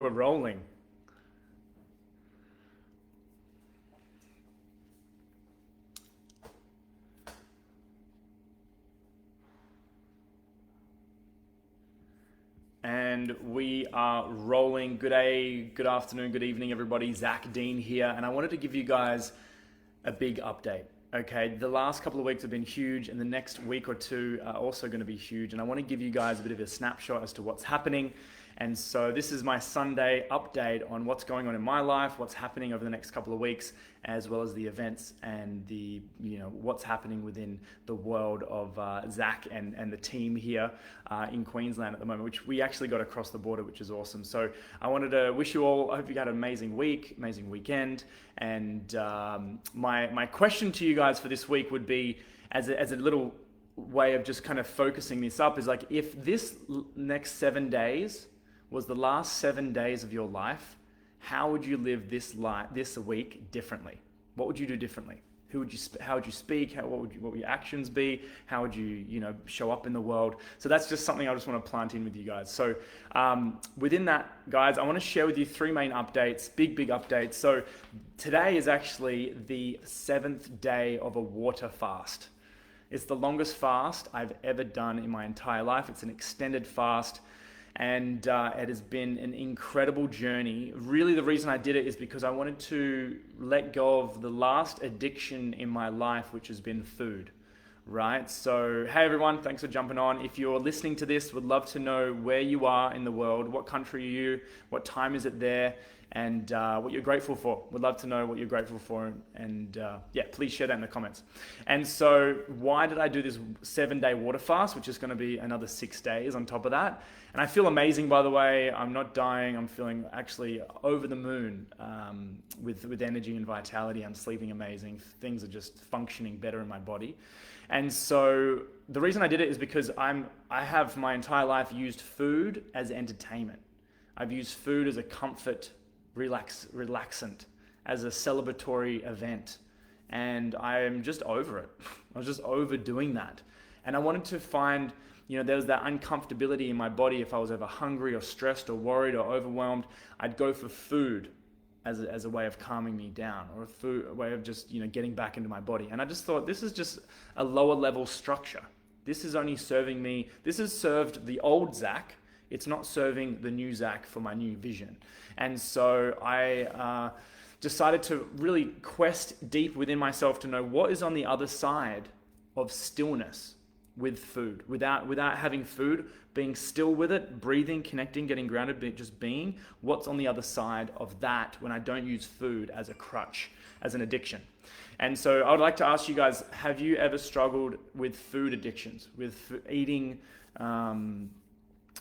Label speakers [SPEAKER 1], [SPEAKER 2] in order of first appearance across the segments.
[SPEAKER 1] We're rolling. And we are rolling. Good day, good afternoon, good evening, everybody. Zach Deane here, and I wanted to give you guys a big update. Okay, the last couple of weeks have been huge, and the next week or two are also going to be huge. And I want to give you guys a bit of a snapshot as to what's happening. And so this is my Sunday update on what's going on in my life, what's happening over the next couple of weeks, as well as the events and the what's happening within the world of Zach and the team here in Queensland at the moment, which we actually got across the border, which is awesome. So I wanted to wish you all, I hope you had an amazing week, amazing weekend. And my question to you guys for this week would be, as a little way of just kind of focusing this up, is like, if this next 7 days was the last 7 days of your life, how would you live this week differently? What would you do differently? How would you speak? What would your actions be? How would you show up in the world? So that's just something I just want to plant in with you guys. So within that, guys, I want to share with you 3 main updates, big updates. So today is actually the 7th day of a water fast. It's the longest fast I've ever done in my entire life. It's an extended fast. And it has been an incredible journey. Really, the reason I did it is because I wanted to let go of the last addiction in my life, which has been food, right? So, hey everyone, thanks for jumping on. If you're listening to this, would love to know where you are in the world, what country are you, what time is it there, and what you're grateful for. Would love to know what you're grateful for, and please share that in the comments. And so, why did I do this 7-day water fast, which is going to be another 6 days on top of that? And I feel amazing, by the way. I'm not dying. I'm feeling actually over the moon with energy and vitality. I'm sleeping amazing. Things are just functioning better in my body. And so the reason I did it is because I have my entire life used food as entertainment. I've used food as a comfort relaxant, as a celebratory event. And I am just over it. I was just overdoing that. And I wanted to find, there was that uncomfortability in my body. If I was ever hungry or stressed or worried or overwhelmed, I'd go for food as a way of calming me down, or a way of just, getting back into my body. And I just thought, this is just a lower level structure. This is only serving me. This has served the old Zach. It's not serving the new Zach for my new vision. And so I decided to really quest deep within myself to know what is on the other side of stillness with food, without having food, being still with it, breathing, connecting, getting grounded, just being. What's on the other side of that when I don't use food as a crutch, as an addiction? And so I would like to ask you guys, have you ever struggled with food addictions, with eating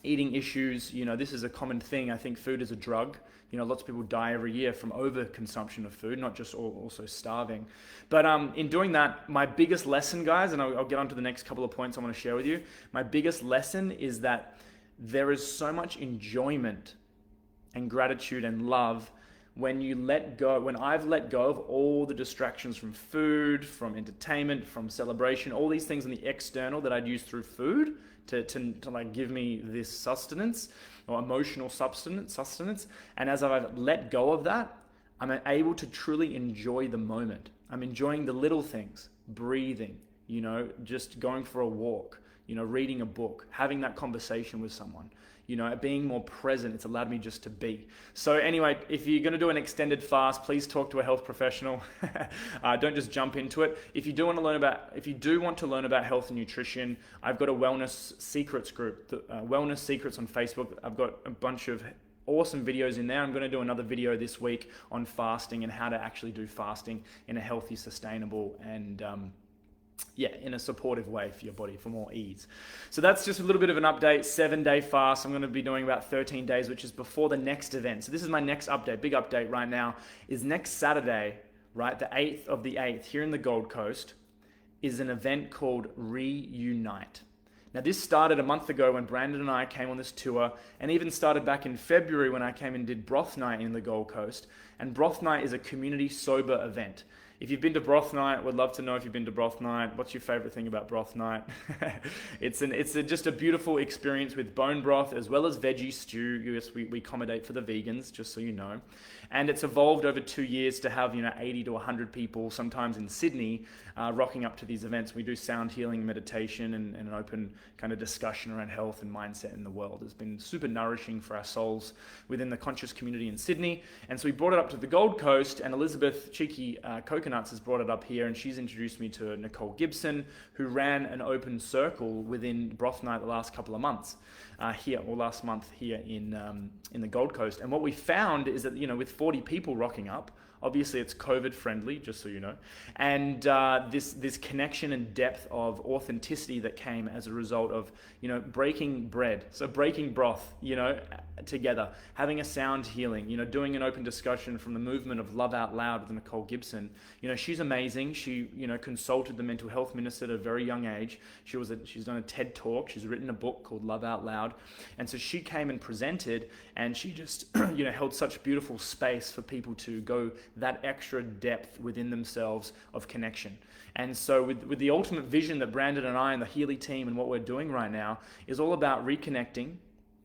[SPEAKER 1] issues? This is a common thing. I think food is a drug. Lots of people die every year from overconsumption of food, not just also starving. But in doing that, my biggest lesson, guys, and I'll get on to the next couple of points I want to share with you. My biggest lesson is that there is so much enjoyment and gratitude and love when I've let go of all the distractions from food, from entertainment, from celebration, all these things in the external that I'd use through food to like give me this sustenance or emotional sustenance. And as I've let go of that, I'm able to truly enjoy the moment. I'm enjoying the little things, breathing, just going for a walk, reading a book, having that conversation with someone, being more present. It's allowed me just to be. So anyway, if you're going to do an extended fast, please talk to a health professional. Don't just jump into it. If you do want to learn about health and nutrition, I've got a wellness secrets group, Wellness Secrets on Facebook. I've got a bunch of awesome videos in there. I'm going to do another video this week on fasting and how to actually do fasting in a healthy, sustainable, and in a supportive way for your body, for more ease. So that's just a little bit of an update. 7-day fast. I'm going to be doing about 13 days, which is before the next event. So this is my next update. Big update right now is next Saturday, right? The 8th of the 8th here in the Gold Coast is an event called Reunite. Now this started a month ago when Brandon and I came on this tour, and even started back in February when I came and did Broth Night in the Gold Coast. And Broth Night is a community sober event. If you've been to broth night, would love to know if you've been to broth night. What's your favorite thing about broth night? Just a beautiful experience with bone broth as well as veggie stew. Yes, we accommodate for the vegans, just so you know. And it's evolved over 2 years to have 80 to 100 people, sometimes in Sydney, rocking up to these events. We do sound healing, meditation, and an open kind of discussion around health and mindset in the world. It's been super nourishing for our souls within the conscious community in Sydney. And so we brought it up to the Gold Coast, and Elizabeth Cheeky Coconuts has brought it up here, and she's introduced me to Nicole Gibson, who ran an open circle within Broth Night the last couple of months last month here in the Gold Coast. And what we found is that, with 40 people rocking up, obviously it's COVID friendly, just so you know, and this connection and depth of authenticity that came as a result of breaking bread, so breaking broth, together, having a sound healing, doing an open discussion from the movement of Love Out Loud with Nicole Gibson. She's amazing. She consulted the mental health minister at a very young age. She's done a TED talk. She's written a book called Love Out Loud, and so she came and presented, and she just held such beautiful space for people to go that extra depth within themselves of connection. And so with the ultimate vision that Brandon and I and the Healy team and what we're doing right now is all about reconnecting,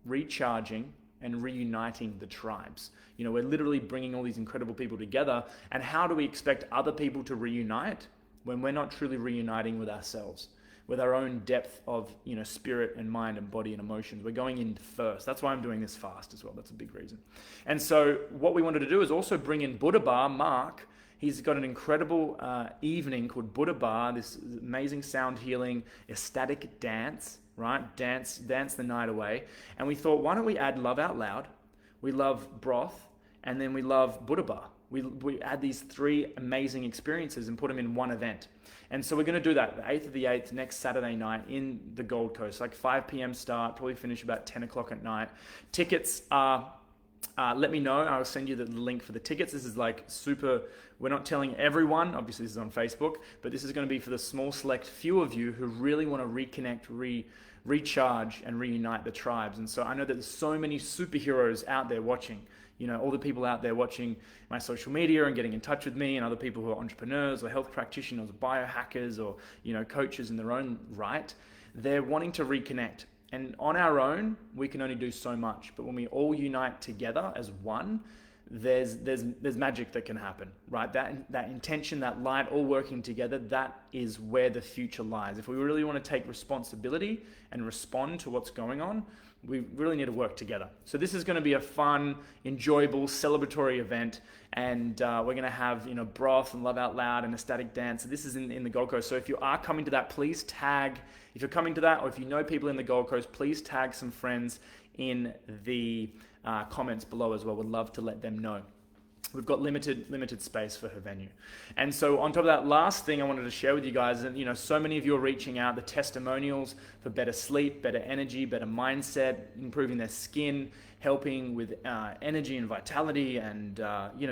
[SPEAKER 1] recharging, and reuniting the tribes. We're literally bringing all these incredible people together. And how do we expect other people to reunite when we're not truly reuniting with ourselves, with our own depth of spirit and mind and body and emotions? We're going in first. That's why I'm doing this fast as well. That's a big reason. And so what we wanted to do is also bring in Buddha Bar, Mark. He's got an incredible evening called Buddha Bar, this amazing sound healing, ecstatic dance, right? Dance the night away. And we thought, why don't we add Love Out Loud, we love broth, and then we love Buddha Bar. We add these 3 amazing experiences and put them in one event. And so we're going to do that, the 8th of the 8th, next Saturday night in the Gold Coast, like 5 p.m. start, probably finish about 10 o'clock at night. Tickets are, let me know. I'll send you the link for the tickets. This is like super, we're not telling everyone, obviously this is on Facebook, but this is going to be for the small select few of you who really want to reconnect, recharge, and reunite the tribes. And so I know that there's so many superheroes out there watching, all the people out there watching my social media and getting in touch with me, and other people who are entrepreneurs or health practitioners or biohackers or, coaches in their own right. They're wanting to reconnect. And on our own, we can only do so much. But when we all unite together as one, there's magic that can happen, right? That intention, that light, all working together, that is where the future lies. If we really want to take responsibility and respond to what's going on, we really need to work together. So this is going to be a fun, enjoyable, celebratory event, and we're going to have broth and Love Out Loud and ecstatic dance. This is in the Gold Coast. So if you are coming to that, please tag. If you're coming to that, or if you know people in the Gold Coast, please tag some friends in the comments below as well. Would love to let them know. We've got limited space for her venue. And so on top of that, last thing I wanted to share with you guys, and so many of you are reaching out, the testimonials for better sleep, better energy, better mindset, improving their skin, helping with energy and vitality, and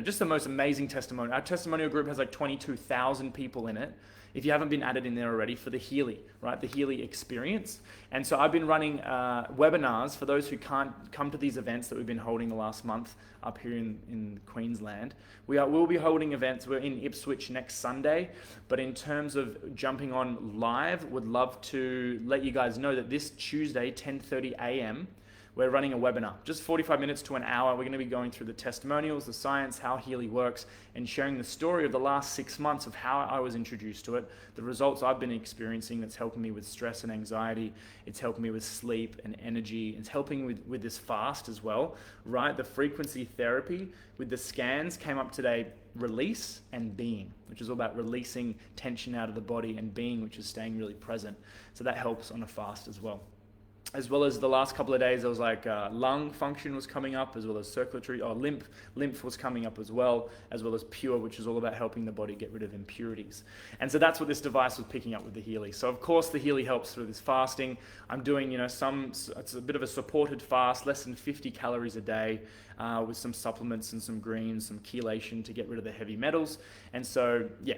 [SPEAKER 1] just the most amazing testimonial. Our testimonial group has like 22,000 people in it. If you haven't been added in there already, for the Healy, right? The Healy experience. And so I've been running webinars for those who can't come to these events that we've been holding the last month up here in Queensland. We'll be holding events. We're in Ipswich next Sunday. But in terms of jumping on live, would love to let you guys know that this Tuesday, 10:30 a.m., we're running a webinar, just 45 minutes to an hour. We're going to be going through the testimonials, the science, how Healy works, and sharing the story of the last 6 months of how I was introduced to it, the results I've been experiencing that's helping me with stress and anxiety. It's helping me with sleep and energy. It's helping with this fast as well, right? The frequency therapy with the scans came up today, release and being, which is all about releasing tension out of the body, and being, which is staying really present. So that helps on a fast as well. As well as the last couple of days, there was like lung function was coming up, as well as circulatory, or lymph was coming up as well as pure, which is all about helping the body get rid of impurities. And so that's what this device was picking up with the Healy. So of course the Healy helps through this fasting. I'm doing, it's a bit of a supported fast, less than 50 calories a day. with some supplements and some greens, some chelation to get rid of the heavy metals. And so, yeah,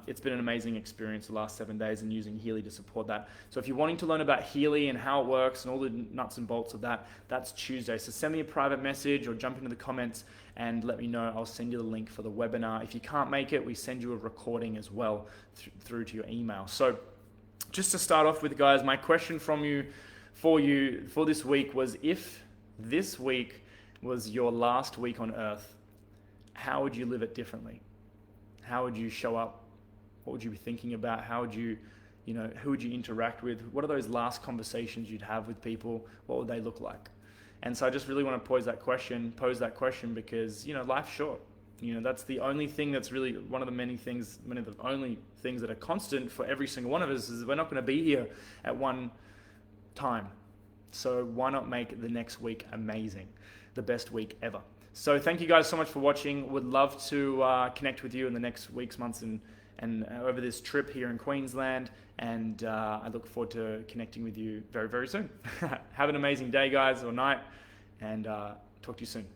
[SPEAKER 1] it's been an amazing experience the last 7 days and using Healy to support that. So if you're wanting to learn about Healy and how it works and all the nuts and bolts of that, that's Tuesday. So send me a private message or jump into the comments and let me know. I'll send you the link for the webinar. If you can't make it, we send you a recording as well through to your email. So just to start off with, guys, my question for this week was, if this week was your last week on earth, how would you live it differently? How would you show up? What would you be thinking about? How would you, who would you interact with? What are those last conversations you'd have with people? What would they look like? And so I just really want to pose that question because, life's short. That's the only thing that's really one of the only things that are constant for every single one of us is we're not going to be here at one time. So why not make the next week amazing, the best week ever? So thank you guys so much for watching. Would love to connect with you in the next weeks, months, and over this trip here in Queensland. And I look forward to connecting with you very, very soon. Have an amazing day, guys, or night, and talk to you soon.